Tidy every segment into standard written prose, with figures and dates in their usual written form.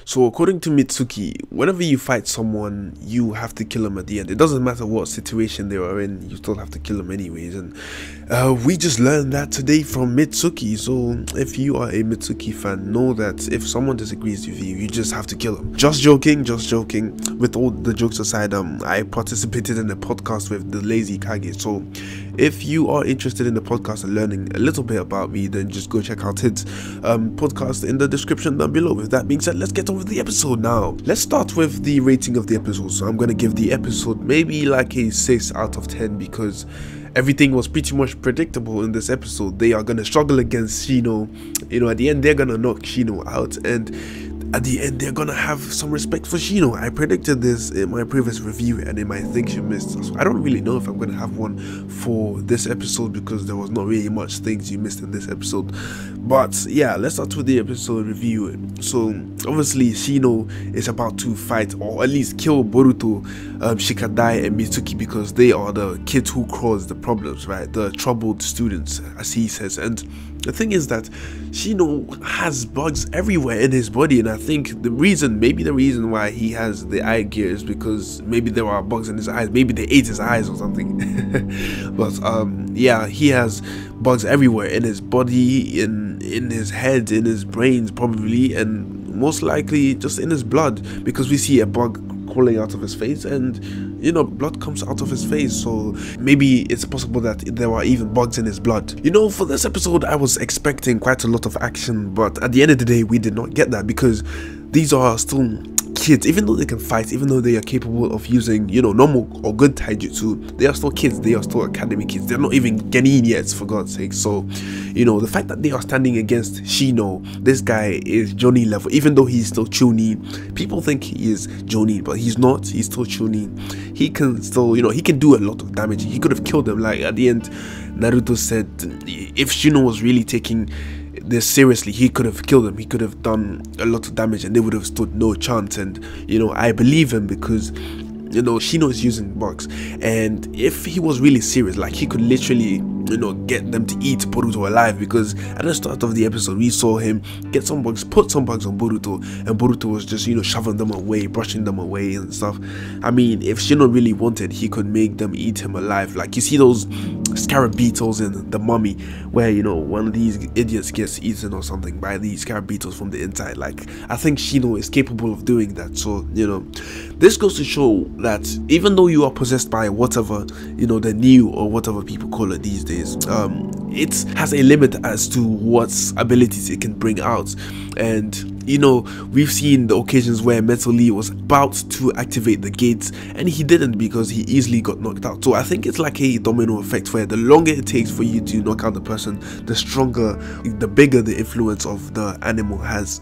So according to Mitsuki, whenever you fight someone, you have to kill them at the end. It doesn't matter what situation they are in, you still have to kill them anyways. And we just learned that today from Mitsuki. So if you are a Mitsuki fan, know that if someone disagrees with you, you just have to kill them. Just joking. With all the jokes aside, I participated in a podcast with the Lazy Kage. So if you are interested in the podcast and learning a little bit about me, then just go check out his podcast in the description down below. With that being said, let's get on with the episode now. Let's start with the rating of the episode. So I'm going to give the episode maybe like a 6 out of 10 because everything was pretty much predictable in this episode. They are going to struggle against Shino. You know, at the end, they're going to knock Shino out, and at the end, they're gonna have some respect for Shino. I predicted this in my previous review and in my Things You Missed. So I don't really know if I'm gonna have one for this episode because there was not really much things you missed in this episode. But yeah, let's start with the episode review. So obviously Shino is about to fight, or at least kill Boruto, Shikadai and Mitsuki, because they are the kids who cause the problems, right? The troubled students, as he says. And the thing is that Shino has bugs everywhere in his body, and I think maybe the reason why he has the eye gear is because maybe there are bugs in his eyes. Maybe they ate his eyes or something. But yeah, he has bugs everywhere in his body, in his head, in his brains probably, and most likely just in his blood, because we see a bug crawling out of his face, and you know, blood comes out of his face. So maybe it's possible that there are even bugs in his blood. You know, for this episode I was expecting quite a lot of action, but at the end of the day we did not get that, because these are still kids. Even though they can fight, even though they are capable of using, you know, normal or good taijutsu, they are still kids. They are still academy kids. They're not even genin yet, for God's sake. So, you know, the fact that they are standing against Shino, this guy is Jonin level, even though he's still Chunin. People think he is Jonin, but he's not. He's still Chunin. He can still, you know, he can do a lot of damage. He could have killed them. Like at the end, Naruto said if Shino was really taking this seriously, he could have killed them. He could have done a lot of damage and they would have stood no chance. And you know, I believe him because, you know, Shino is using bugs, and if he was really serious, like, he could literally, you know, get them to eat Boruto alive, because at the start of the episode we saw him get some bugs, put some bugs on Boruto, and Boruto was just, you know, shoving them away, brushing them away and stuff. I mean, if Shino really wanted, he could make them eat him alive. Like, you see those scarab beetles in The Mummy, where, you know, one of these idiots gets eaten or something by these scarab beetles from the inside. Like, I think Shino is capable of doing that. So, you know, this goes to show that even though you are possessed by whatever, you know, the new or whatever people call it these days, it has a limit as to what abilities it can bring out. And you know, we've seen the occasions where Metal Lee was about to activate the gates and he didn't, because he easily got knocked out. So I think it's like a domino effect, where the longer it takes for you to knock out the person, the bigger the influence of the animal has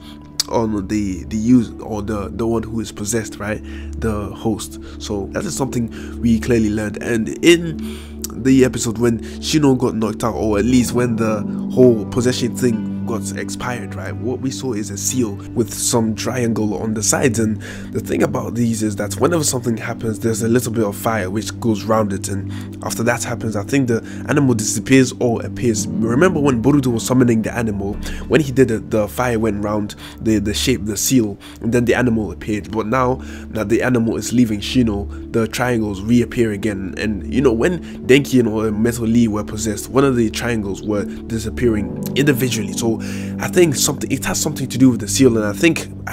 on the user, or the one who is possessed, right? The host. So that is something we clearly learned. And in the episode when Shino got knocked out, or at least when the whole possession thing got expired, right, what we saw is a seal with some triangle on the sides. And the thing about these is that whenever something happens, there's a little bit of fire which goes round it, and after that happens, I think the animal disappears or appears. Remember when Boruto was summoning the animal, when he did it, the fire went round the shape, the seal, and then the animal appeared. But now that the animal is leaving Shino, the triangles reappear again. And you know, when Denki or Metal Lee were possessed, one of the triangles were disappearing individually. So I think it has something to do with the seal. And I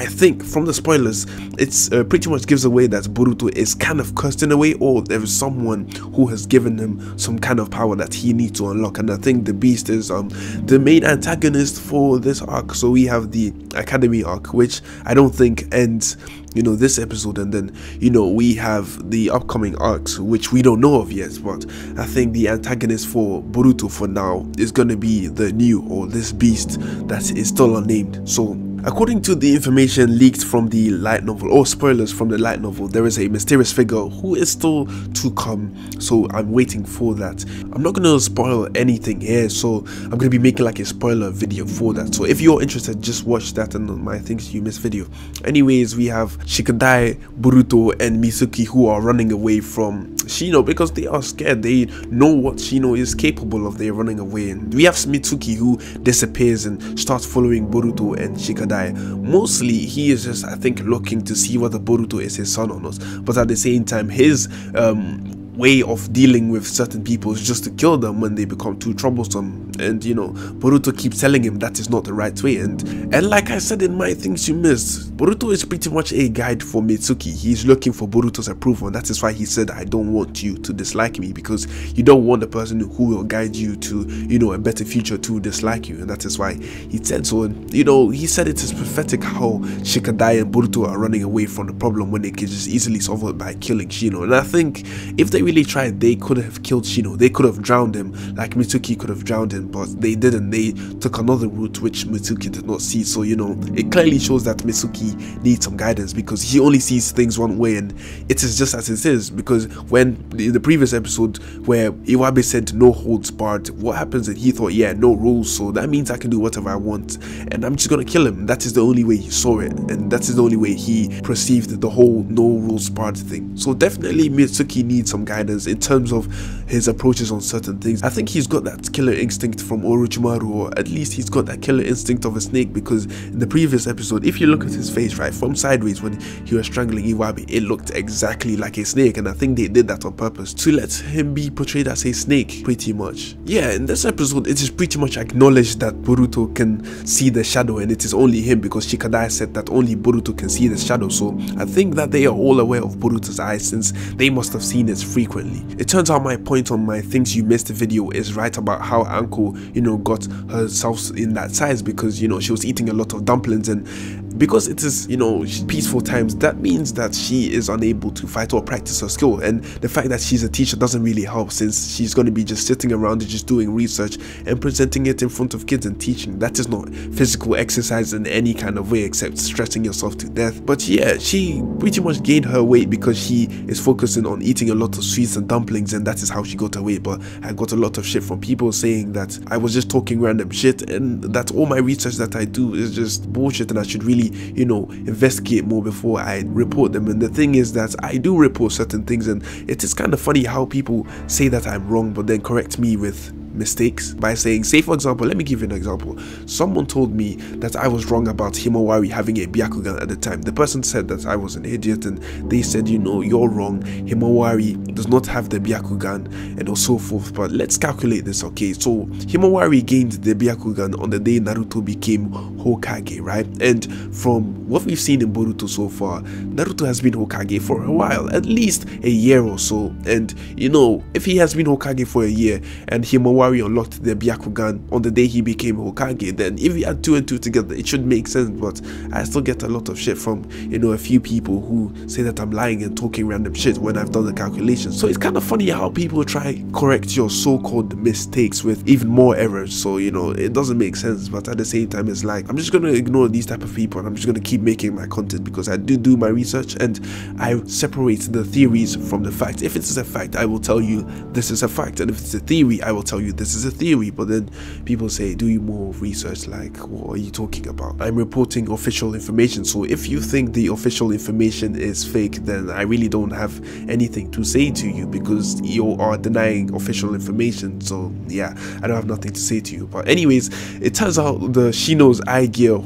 think from the spoilers, it's pretty much gives away that Boruto is kind of cursed in a way, or there is someone who has given him some kind of power that he needs to unlock. And I think the beast is the main antagonist for this arc. So we have the academy arc, which I don't think ends, you know, this episode, and then, you know, we have the upcoming arcs which we don't know of yet. But I think the antagonist for Boruto for now is going to be the new, or this beast that is still unnamed. So according to the information leaked from the light novel, or spoilers from the light novel, there is a mysterious figure who is still to come. So I'm waiting for that. I'm not going to spoil anything here, so I'm going to be making like a spoiler video for that. So if you're interested, just watch that and my Things You Missed video. Anyways, we have Shikadai, Boruto and Mitsuki who are running away from Shino because they are scared. They know what Shino is capable of. They're running away. And we have Mitsuki who disappears and starts following Boruto and Shikadai shikadai. Mostly he is just, I think, looking to see whether Boruto is his son or not, but at the same time his way of dealing with certain people is just to kill them when they become too troublesome. And you know, Boruto keeps telling him that is not the right way, and like I said in my things you missed, Boruto is pretty much a guide for Mitsuki. He's looking for Boruto's approval, and that is why he said, I don't want you to dislike me, because you don't want the person who will guide you to, you know, a better future to dislike you. And that is why he said so. And you know, he said it is pathetic how Shikadai and Boruto are running away from the problem when they could just easily solve it by killing Shino. And I think if they really tried, they could have killed Shino. They could have drowned him, like Mitsuki could have drowned him, but they didn't. They took another route which Mitsuki did not see. So you know, it clearly shows that Mitsuki needs some guidance, because he only sees things one way, and it is just as it is. Because when in the previous episode where Iwabe said no holds barred, what happens? And he thought, yeah, no rules, so that means I can do whatever I want, and I'm just gonna kill him. That is the only way he saw it, and that is the only way he perceived the whole no rules barred thing. So definitely Mitsuki needs some guidance in terms of his approaches on certain things. I think he's got that killer instinct from Orochimaru, or at least he's got that killer instinct of a snake, because in the previous episode, if you look at his face right from sideways when he was strangling Iwabe, it looked exactly like a snake, and I think they did that on purpose to let him be portrayed as a snake pretty much. Yeah, in this episode it is pretty much acknowledged that Boruto can see the shadow, and it is only him, because Shikadai said that only Boruto can see the shadow. So I think that they are all aware of Boruto's eyes, since they must have seen it frequently. It turns out my point on my things you missed video is right about how Anko, you know, got herself in that size, because you know, she was eating a lot of dumplings, and because it is, you know, peaceful times, that means that she is unable to fight or practice her skill. And the fact that she's a teacher doesn't really help, since she's going to be just sitting around and just doing research and presenting it in front of kids and teaching. That is not physical exercise in any kind of way except stressing yourself to death. But yeah, she pretty much gained her weight because she is focusing on eating a lot of sweets and dumplings, and that is how she got her weight. But I got a lot of shit from people saying that I was just talking random shit, and that all my research that I do is just bullshit, and I should really, you know, investigate more before I report them. And the thing is that I do report certain things, and it is kind of funny how people say that I'm wrong but then correct me with mistakes by saying, say for example, let me give you an example. Someone told me that I was wrong about Himawari having a Byakugan at the time. The person said that I was an idiot, and they said, you know, you're wrong, Himawari does not have the Byakugan, and so forth. But let's calculate this. Okay, so Himawari gained the Byakugan on the day Naruto became Hokage, right? And from what we've seen in Boruto so far, Naruto has been Hokage for a while, at least a year or so. And you know, if he has been Hokage for a year and Himawari unlocked the Byakugan on the day he became Hokage, then if we add 2 and 2 together, it should make sense. But I still get a lot of shit from, you know, a few people who say that I'm lying and talking random shit when I've done the calculations. So it's kind of funny how people try correct your so-called mistakes with even more errors. So you know, it doesn't make sense, but at the same time it's like, I'm just gonna ignore these type of people, and I'm just gonna keep making my content, because I do my research and I separate the theories from the facts. If it's a fact, I will tell you this is a fact, and if it's a theory, I will tell you this is a theory. But then people say, do you more research? Like, what are you talking about? I'm reporting official information, so if you think the official information is fake, then I really don't have anything to say to you, because you are denying official information. So yeah, I don't have nothing to say to you. But anyways, it turns out the Shino's eye gear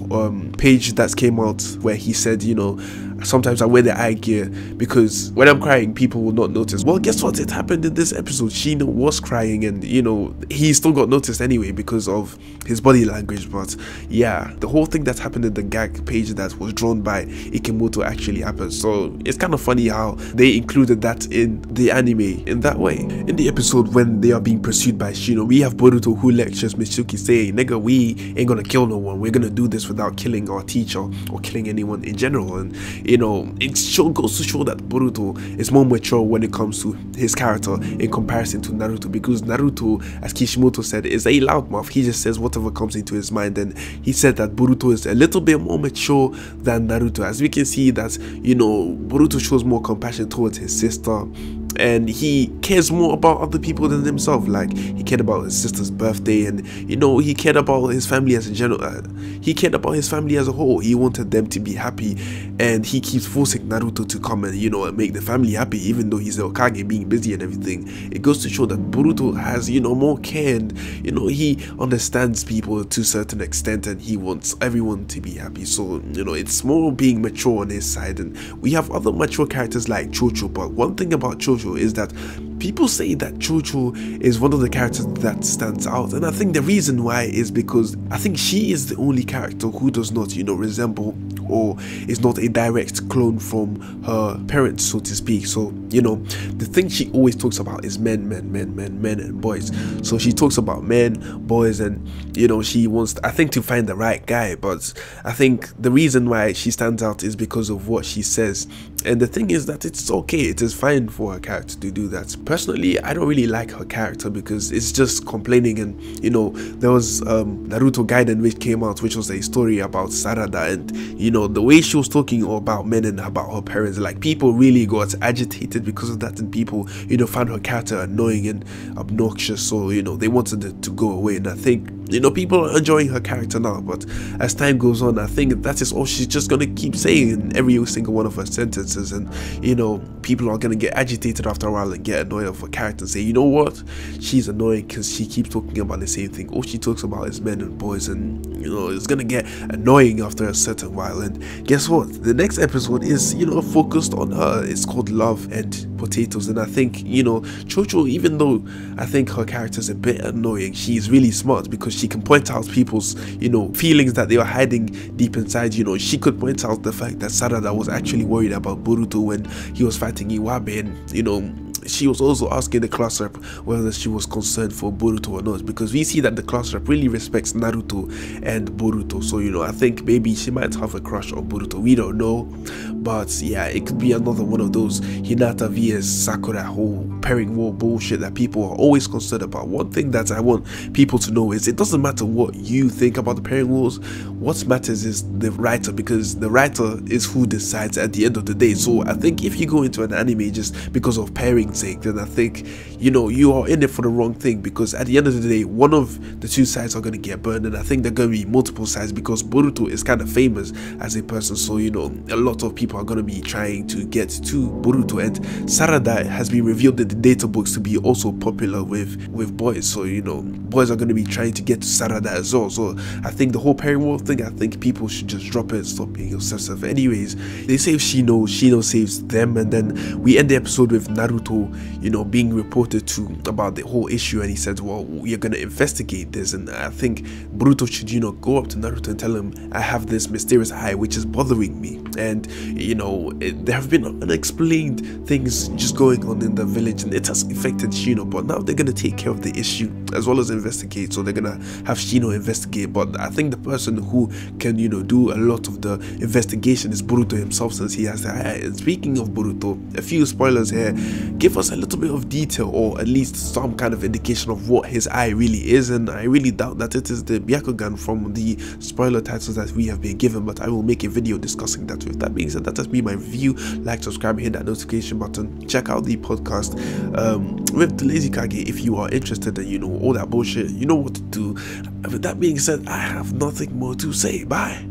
page that came out, where he said, you know, sometimes I wear the eye gear because when I'm crying, people will not notice. Well, guess what? It happened in this episode. Shino was crying, and you know, he still got noticed anyway because of his body language. But yeah, the whole thing that happened in the gag page that was drawn by Ikemoto actually happened. So it's kind of funny how they included that in the anime in that way. In the episode when they are being pursued by Shino, we have Boruto who lectures Mitsuki saying, nigga, we ain't gonna kill no one. We're gonna do this without killing our teacher or killing anyone in general. And you know, it goes to show that Boruto is more mature when it comes to his character in comparison to Naruto, because Naruto, as Kishimoto said, is a loudmouth. He just says whatever comes into his mind, and he said that Boruto is a little bit more mature than Naruto. As we can see that, you know, Boruto shows more compassion towards his sister, and he cares more about other people than himself. Like, he cared about his sister's birthday, and you know, he cared about his family as a general. He cared about his family as a whole. He wanted them to be happy, and he keeps forcing Naruto to come and, you know, make the family happy, even though he's the Hokage, being busy and everything. It goes to show that Boruto has, you know, more care, and you know, he understands people to a certain extent, and he wants everyone to be happy. So, you know, it's more being mature on his side. And we have other mature characters like Chocho, but one thing about Chocho is that people say that Chocho is one of the characters that stands out, and I think the reason why is because I think she is the only character who does not, you know, resemble or is not a direct clone from her parents, so to speak. So, you know, the thing she always talks about is men and boys. So she talks about men, boys, and you know, she wants, I think, to find the right guy. But I think the reason why she stands out is because of what she says. And the thing is that it's okay, it is fine for her character to do that. Personally, I don't really like her character because it's just complaining. And you know, there was Naruto Gaiden which came out, which was a story about Sarada, and you know, the way she was talking about men and about her parents, like, people really got agitated because of that, and people, you know, found her character annoying and obnoxious. So, you know, they wanted it to go away. And I think, you know, people are enjoying her character now, but as time goes on, I think that is all she's just gonna keep saying in every single one of her sentences. And you know, people are gonna get agitated after a while and get annoyed of her character and say, you know what, she's annoying because she keeps talking about the same thing. All she talks about is men and boys, and you know, it's gonna get annoying after a certain while. And guess what, the next episode is, you know, focused on her. It's called Love and Potatoes. And I think, you know, Chocho, even though I think her character is a bit annoying, she's really smart because she can point out people's, you know, feelings that they were hiding deep inside. You know, she could point out the fact that Sarada was actually worried about Boruto when he was fighting Iwabe, and you know, she was also asking the class rep whether she was concerned for Boruto or not, because we see that the class rep really respects Naruto and Boruto. So, you know, I think maybe she might have a crush on Boruto, we don't know. But yeah, it could be another one of those Hinata vs Sakura whole pairing war bullshit that people are always concerned about. One thing that I want people to know is it doesn't matter what you think about the pairing wars. What matters is the writer, because the writer is who decides at the end of the day. So I think if you go into an anime just because of pairing sake, then I think, you know, you are in it for the wrong thing, because at the end of the day, one of the two sides are going to get burned, and I think there are going to be multiple sides because Boruto is kind of famous as a person. So, you know, a lot of people are going to be trying to get to Boruto, and Sarada has been revealed in the data books to be also popular with boys. So, you know, boys are going to be trying to get to Sarada as well. So I think the whole pairing war thing, I think people should just drop it and stop being obsessive. Anyways, they save Shino, Shino saves them, and then we end the episode with Naruto, you know, being reported to about the whole issue, and he said, well, you're gonna investigate this. And I think Boruto should, you know, go up to Naruto and tell him, I have this mysterious eye which is bothering me. And you know, there have been unexplained things just going on in the village, and it has affected Shino, but now they're gonna take care of the issue as well as investigate. So they're gonna have Shino investigate, but I think the person who can, you know, do a lot of the investigation is Boruto himself, since he has the eye. And speaking of Boruto, a few spoilers here, give us a little bit of detail, or at least some kind of indication of what his eye really is. And I really doubt that it is the Byakugan from the spoiler titles that we have been given, but I will make a video discussing that. With that being said, that has been my review. Like, subscribe, hit that notification button, check out the podcast with the Lazy Kage if you are interested in, you know, all that bullshit. You know what to do. With that being said, I have nothing more to say. Bye.